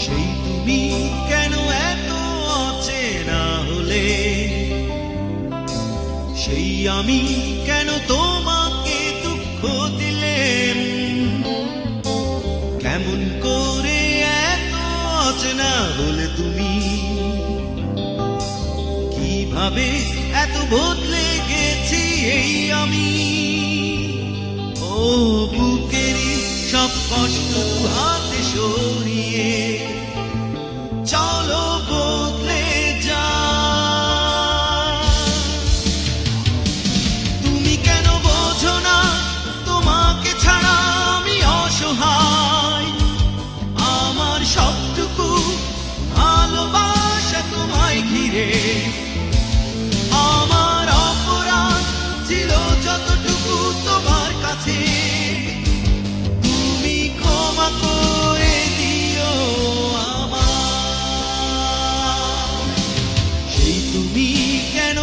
সেই তুমি কেন এত অচেনা হলে, সেই আমি কেন তোমাকে দুঃখ দিলেন, কেমন করে এত অচেনা হলে তুমি, কিভাবে এত বদলে গেছি এই আমি। ও বুকেরই সব কষ্ট হাতে সরিয়ে চলো বদলে যা। তুমি কেন বোঝো না তোমাকে ছাড়া আমি অসহায়, আমার সবটুকু ভালোবাসা তোমায় ঘিরে, আমার অপরাধ ছিল যতটুকু তোমার কাছে, তুমি ক্ষমা করে দিও আমায়। সেই তুমি কেন